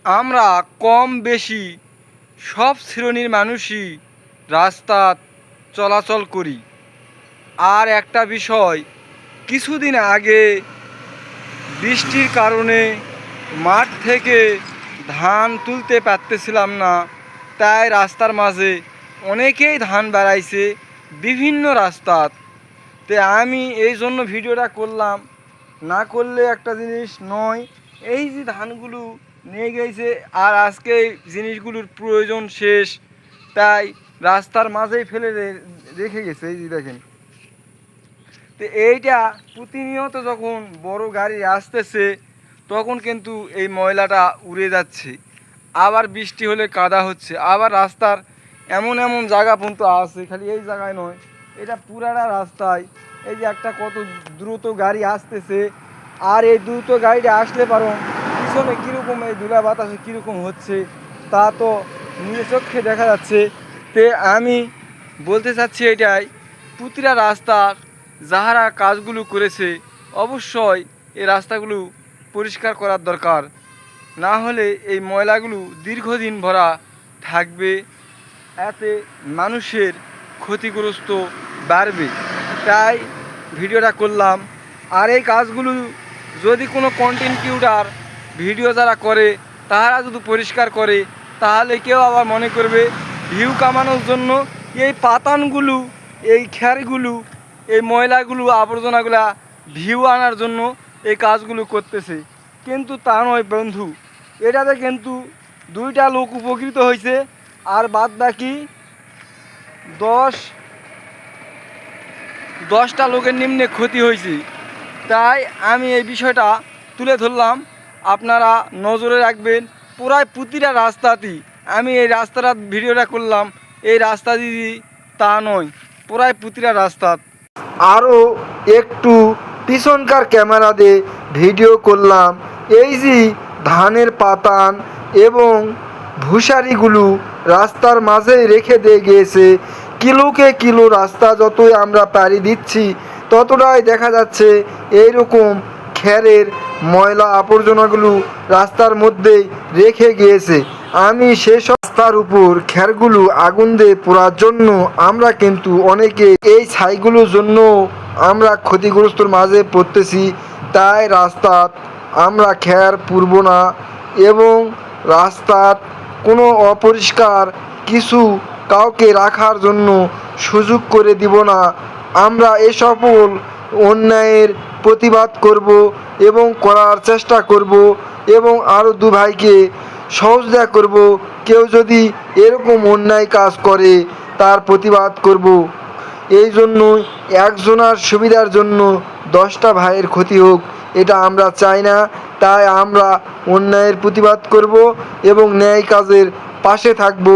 আমরা কম বেশি সব শ্রেণীর মানুষই রাস্তা চলাচল করি। আর একটা বিষয়, কিছুদিন আগে বৃষ্টির কারণে মাঠ থেকে ধান তুলতে পারতেছিলাম না, তাই রাস্তার মাঝে অনেকেই ধান বেড়াইছে বিভিন্ন রাস্তাত। তো আমি এই জন্য ভিডিওটা করলাম, না করলে একটা জিনিস নয়। এই যে ধানগুলো নিয়ে গেছে আর আজকে এই জিনিসগুলোর প্রয়োজন শেষ, তাই রাস্তার মাঝেই ফেলে রেখে গেছে। এই যে দেখেন, তো এইটা প্রতিনিয়ত যখন বড় গাড়ি আসতেছে তখন কিন্তু এই ময়লাটা উড়ে যাচ্ছে, আবার বৃষ্টি হলে কাদা হচ্ছে, আবার রাস্তার এমন এমন জায়গা পর্যন্ত আছে, খালি এই জায়গায় নয়, এটা পুরাটা রাস্তায়। এই যে একটা কত দ্রুত গাড়ি আসতেছে, আর এই দ্রুত গাড়িটা আসলে পারো পিছনে কীরকম এই ধুলা বাতাসে কীরকম হচ্ছে তা তো নিজের চোখে দেখা যাচ্ছে। তে আমি বলতে চাচ্ছি এটাই, প্রতিটা রাস্তার যাহারা কাজগুলো করেছে অবশ্যই এই রাস্তাগুলো পরিষ্কার করার দরকার, না হলে এই ময়লাগুলো দীর্ঘদিন ভরা থাকবে, এতে মানুষের ক্ষতিগ্রস্ত বাড়বে। তাই ভিডিওটা করলাম। আর এই কাজগুলো যদি কোনো কন্টেন্ট ক্রিয়েটর ভিডিও যারা করে তারা যদি পরিষ্কার করে, তাহলে কেউ আবার মনে করবে ভিউ কামানোর জন্য এই পাতানগুলো, এই খ্যারগুলো, এই ময়লাগুলো, আবর্জনাগুলা ভিউ আনার জন্য এই কাজগুলো করতেছে। কিন্তু তা নয় বন্ধু, এটাতে কিন্তু দুইটা লোক উপকৃত হয়েছে, আর বাদ বাকি 10টা লোকের নিম্নে ক্ষতি হয়েছে। তাই আমি এই বিষয়টা তুলে ধরলাম, আপনারা নজরে রাখবেন। পুরাই প্রতিটা রাস্তাতেই আমি এই রাস্তাটা ভিডিওটা করলাম, এই রাস্তা দিদি তা নয়, পুরাই প্রতিটা রাস্তা। আরও একটু পিছনকার ক্যামেরা দিয়ে ভিডিও করলাম। এই যে ধানের পাতান এবং ভুসারিগুলো রাস্তার মাঝে রেখে দিয়ে গিয়েছে, কিলোকে কিলো রাস্তা যতই আমরা পাড়ি দিচ্ছি ততটাই দেখা যাচ্ছে এইরকম খ্যারের ময়লা আবর্জনাগুলো রাস্তার মধ্যেই রেখে গিয়েছে। আমি সেসব রাস্তার উপর খ্যারগুলো আগুন দিয়ে পোড়ার জন্য আমরা কিন্তু অনেকে এই ছাইগুলোর জন্য আমরা ক্ষতিগ্রস্তর মাঝে পড়তেছি। তাই রাস্তাত আমরা খ্যার পুড়ব না এবং রাস্তার কোনো অপরিষ্কার কিছু কাউকে রাখার জন্য সুযোগ করে দিব না। আমরা এ সকল অন্যায়ের প্রতিবাদ করব এবং করার চেষ্টা করব এবং আরও দু ভাইকে সহযোগিতা করব। কেউ যদি এরকম অন্যায় কাজ করে তার প্রতিবাদ করব। এই জন্য একজনের সুবিধার জন্য 10টা ভাইয়ের ক্ষতি হোক, এটা আমরা চাই না। তাই আমরা অন্যায়ের প্রতিবাদ করব এবং ন্যায় কাজের পাশে থাকব।